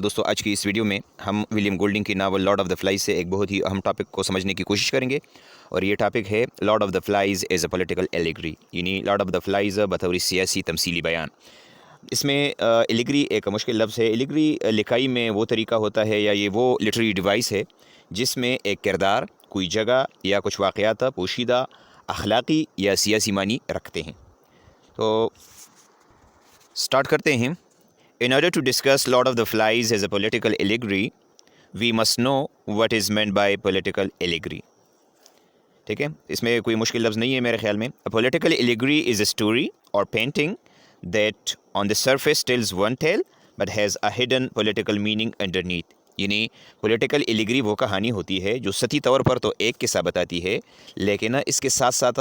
دوستو آج کی اس ویڈیو میں ہم ولیم گولڈنگ کی novel lord of the flies سے ایک بہت ہی اہم ٹاپک کو سمجھنے کی کوشش کریں گے، اور یہ ٹاپک ہے lord of the flies as a political allegory, یعنی لارڈ آف دا فلائز بطور سیاسی تمثیلی بیان۔ اس میں ایلیگری ایک مشکل لفظ ہے۔ ایلیگری لکھائی میں وہ طریقہ ہوتا ہے یا یہ وہ لٹری ڈیوائس ہے جس میں ایک کردار کوئی جگہ یا کچھ واقعات پوشیدہ اخلاقی یا سیاسی معنی رکھتے ہیں۔ تو سٹارٹ کرتے ہیں۔ In order to discuss Lord of the Flies as a political allegory, we must know what is meant by political allegory. ٹھیک ہے، اس میں کوئی مشکل لفظ نہیں ہے میرے خیال میں۔ A political allegory is a story or painting that on the surface tells one tale but has a hidden political meaning underneath. یعنی پولیٹیکل ایلیگری وہ کہانی ہوتی ہے جو سطحی طور پر تو ایک قصہ بتاتی ہے، لیکن اس کے ساتھ ساتھ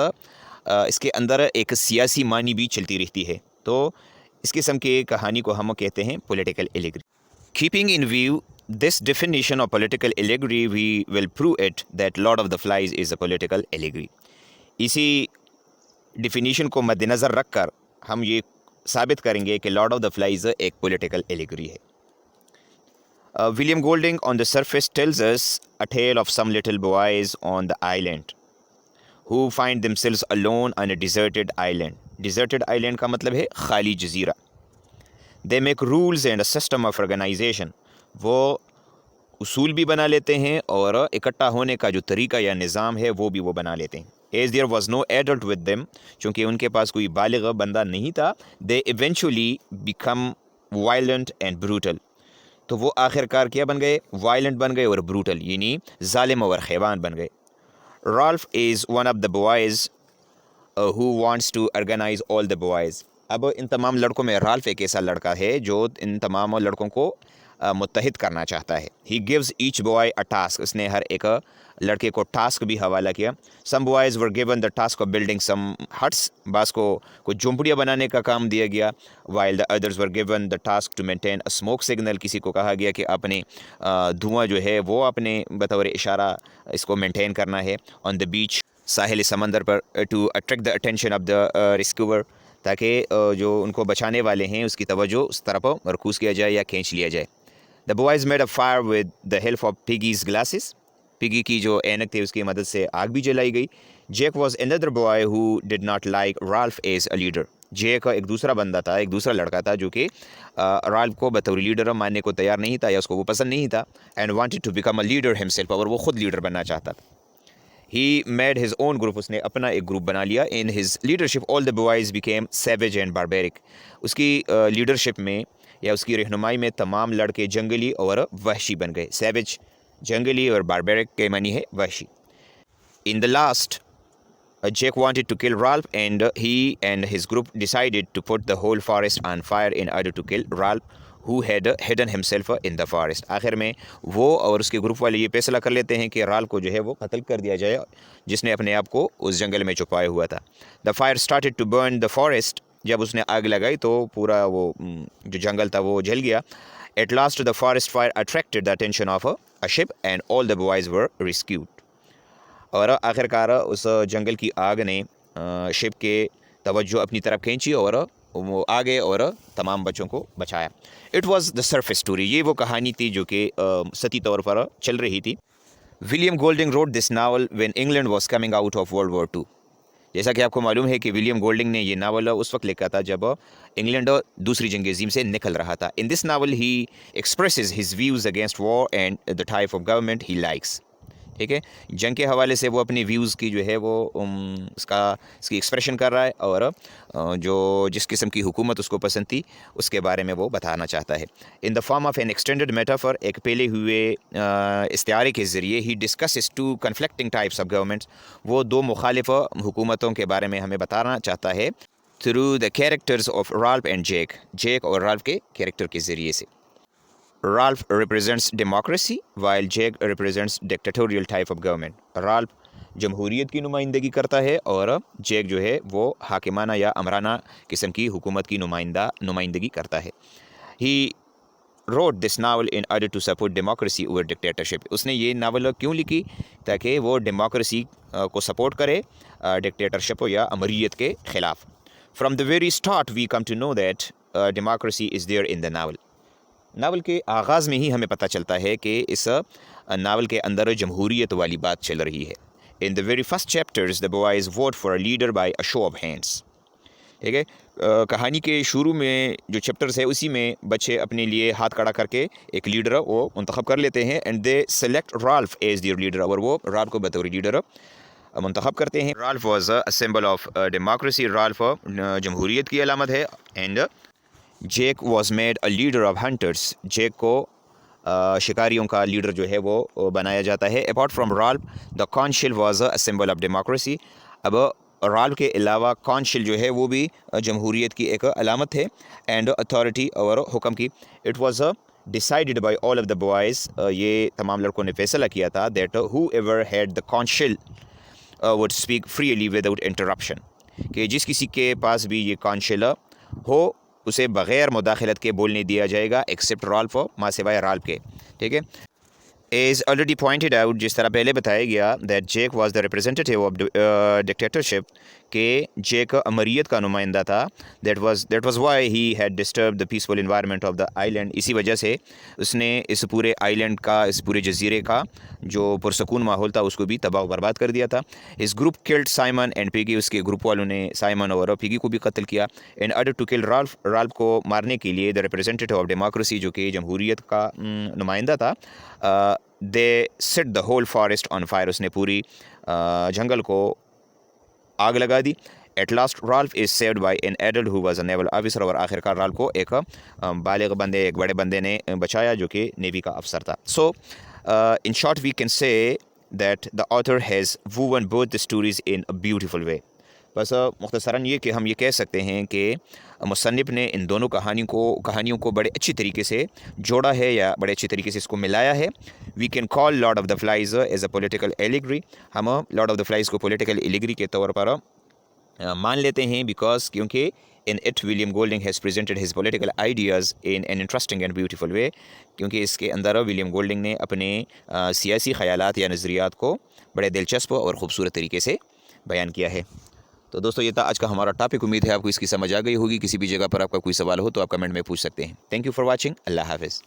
اس کے اندر ایک سیاسی معنی بھی چلتی رہتی ہے۔ تو اس قسم کی کہانی کو ہم کہتے ہیں political ایلیگری۔ Keeping in view this definition of political allegory, we will prove it that Lord of the Flies is a political allegory. اسی ڈیفینیشن کو مد نظر رکھ کر ہم یہ ثابت کریں گے کہ لارڈ آف دا فلائز ایک پولیٹیکل ایلیگری ہے۔ William Golding on the surface tells us a tale of some little boys on the island who find themselves alone on a deserted island. Deserted island کا مطلب ہے خالی جزیرہ۔ They make rules and a system of organization. وہ اصول بھی بنا لیتے ہیں اور اکٹھا ہونے کا جو طریقہ یا نظام ہے وہ بھی وہ بنا لیتے ہیں۔ As there was no adult with them, چونکہ ان کے پاس کوئی بالغ بندہ نہیں تھا، they eventually become violent and brutal. تو وہ آخر کار کیا بن گئے؟ وائلنٹ بن گئے اور بروٹل، یعنی ظالم اور خیبان بن گئے۔ Ralph is one of the boys who wants to organize all the boys. اب ان تمام لڑکوں میں رالف ایک ایسا لڑکا ہے جو ان تمام لڑکوں کو متحد کرنا چاہتا ہے۔ He gives each boy a task. اس نے ہر ایک لڑکے کو ٹاسک بھی حوالہ کیا۔ Some boys were given the task of building some huts. بعض کو کچھ جھونپڑیاں بنانے کا کام دیا گیا، while the others were given the task to maintain a smoke signal. کسی کو کہا گیا کہ اپنے دھواں جو ہے وہ اپنے بطور اشارہ اس کو مینٹین کرنا ہے۔ On the beach, ساحل سمندر پر to attract the attention of the rescuer. تاکہ جو ان کو بچانے والے ہیں اس کی توجہ اس طرف مرکوز کیا جائے یا کھینچ لیا جائے۔ The boys made a fire with the help of Piggy's glasses. پگی کی جو اینک تھی اس کی مدد سے آگ بھی جلائی گئی۔ Jake was another boy who did not like Ralph as a leader. Jack ایک دوسرا بندہ تھا، ایک دوسرا لڑکا تھا جو کہ رالف کو بطور لیڈر ماننے کو تیار نہیں تھا یا اس کو وہ پسند نہیں تھا، and wanted to become a leader himself. اور وہ خود لیڈر بننا چاہتا تھا۔ He made his own group. اس نے اپنا ایک گروپ بنا لیا۔ In his leadership, all the boys became savage and barbaric. اس کی لیڈرشپ میں یا اس کی رہنمائی میں تمام لڑکے جنگلی اور وحشی بن گئے۔ savage جنگلی اور barbaric کے معنی ہے وحشی۔ In the last, Jake wanted to kill Ralph, and he and his group decided to put the whole forest on fire in order to kill Ralph, who had hidden himself in the forest. آخر میں وہ اور اس کے group والے یہ فیصلہ کر لیتے ہیں کہ رالف کو جو ہے وہ قتل کر دیا جائے جس نے اپنے آپ کو اس جنگل میں چھپایا ہوا تھا۔ The fire started to burn the forest. جب اس نے آگ لگائی تو پورا وہ جو جنگل تھا وہ جل گیا۔ At last the forest fire attracted the attention of a ship, and all the boys were rescued. اور آخر کار اس جنگل کی آگ نے شپ کے توجہ اپنی طرف کھینچی اور وہ آگے اور تمام بچوں کو بچایا۔ It was the surface story, یہ وہ کہانی تھی جو کہ سطحی طور پر چل رہی تھی۔ William Golding wrote this novel when England was coming out of world war 2۔ جیسا کہ آپ کو معلوم ہے کہ ولیم گولڈنگ نے یہ ناول اس وقت لکھا تھا جب انگلینڈ دوسری جنگ عظیم سے نکل رہا تھا۔ In this novel he expresses his views against war and the type of government he likes. ٹھیک ہے، جنگ کے حوالے سے وہ اپنی ویوز کی جو ہے وہ اس کی ایکسپریشن کر رہا ہے اور جس قسم کی حکومت اس کو پسند تھی اس کے بارے میں وہ بتانا چاہتا ہے۔ In the form of an extended metaphor, ایک پھیلے ہوئے استعارے کے ذریعے he discusses two conflicting types of governments, وہ دو مخالف حکومتوں کے بارے میں ہمیں بتانا چاہتا ہے through the characters of Ralph and Jack, Jack اور رالف کے کیریکٹر کے ذریعے سے۔ Ralph represents democracy while Jake represents dictatorial type of government. Ralph جمہوریت کی نمائندگی کرتا ہے اور جیک جو ہے وہ حاکمانہ یا امرانہ قسم کی حکومت کی نمائندگی کرتا ہے۔ He wrote this novel in order to support democracy over dictatorship. اس نے یہ ناول کیوں لکھی؟ تاکہ وہ ڈیموکریسی کو سپورٹ کرے ڈکٹیٹرشپ یا امریت کے خلاف۔ From the very start we come to know that democracy is there in the novel. Novel کے آغاز میں ہی ہمیں پتہ چلتا ہے کہ اس ناول کے اندر جمہوریت والی بات چل رہی ہے. In the very first chapters the boys vote for a leader by a show of hands. ٹھیک ہے، کہانی کے شروع میں جو چیپٹرز ہے اسی میں بچے اپنے لیے ہاتھ کھڑا کر کے ایک لیڈر وہ منتخب کر لیتے ہیں. And they select Ralph as their leader, اور وہ رالف کو بطور لیڈر منتخب کرتے ہیں. Ralph was a symbol of democracy, Ralph جمہوریت کی علامت ہے. And Jack was made a leader of hunters, Jack کو شکاریوں کا لیڈر جو ہے وہ بنایا جاتا ہے. Apart from Ralph the council was a symbol of democracy. اب رالف کے علاوہ کونسل جو ہے وہ بھی جمہوریت کی ایک علامت ہے. اینڈ اتھارٹی اور حکم کی. It was decided by all of the boys, یہ تمام لڑکوں نے فیصلہ کیا تھا that who ever had the council would speak freely without interruption, کہ جس کسی کے پاس بھی یہ کونسل ہو اسے بغیر مداخلت کے بولنے دیا جائے گا، ایکسیپٹ رالف، ماں سوائے رالف کے. ٹھیک ہے، ایز آلریڈی پوائنٹڈ آؤٹ، جس طرح پہلے بتایا گیا، that Jack was the representative of dictatorship, کہ جیک امریت کا نمائندہ تھا. That was why he had disturb the peaceful environment of the island. اسی وجہ سے اس نے اس پورے آئی لینڈ کا، اس پورے جزیرے کا جو پرسکون ماحول تھا اس کو بھی تباہ و برباد کر دیا تھا. اس group killed Simon and Peggy, اس کے گروپ والوں نے سائمن اور پیگی کو بھی قتل کیا. And order to kill Ralph, Ralph کو مارنے کے لیے دا ریپرزینٹیو آف ڈیموکریسی، جو کہ جمہوریت کا نمائندہ تھا، they set the whole forest on fire, اس نے پوری جنگل کو آگ لگا دی. At last Ralph is saved by an adult who was a naval officer, اور آخر کار رالف کو ایک بالغ بندے، ایک بڑے بندے نے بچایا جو کہ نیوی کا افسر تھا. So in short we can say that the author has woven both the stories in a beautiful way. بس مختصراً یہ کہ ہم یہ کہہ سکتے ہیں کہ مصنف نے ان دونوں کہانیوں کو بڑے اچھی طریقے سے جوڑا ہے، یا بڑے اچھی طریقے سے اس کو ملایا ہے. We can call lord of the flies as a political allegory, ہم لارڈ آف دا فلائز کو پولیٹیکل ایلیگری کے طور پر مان لیتے ہیں، بیکاز کیونکہ in it William Golding has presented his political ideas in an interesting and beautiful way, کیونکہ اس کے اندر ولیم گولڈنگ نے اپنے سیاسی خیالات یا نظریات کو بڑے دلچسپ اور خوبصورت طریقے سے بیان کیا ہے. تو دوستو یہ تھا آج کا ہمارا ٹاپک. امید ہے آپ کو اس کی سمجھ آ گئی ہوگی. کسی بھی جگہ پر آپ کا کوئی سوال ہو تو آپ کمنٹ میں پوچھ سکتے ہیں. Thank you for watching. اللہ حافظ.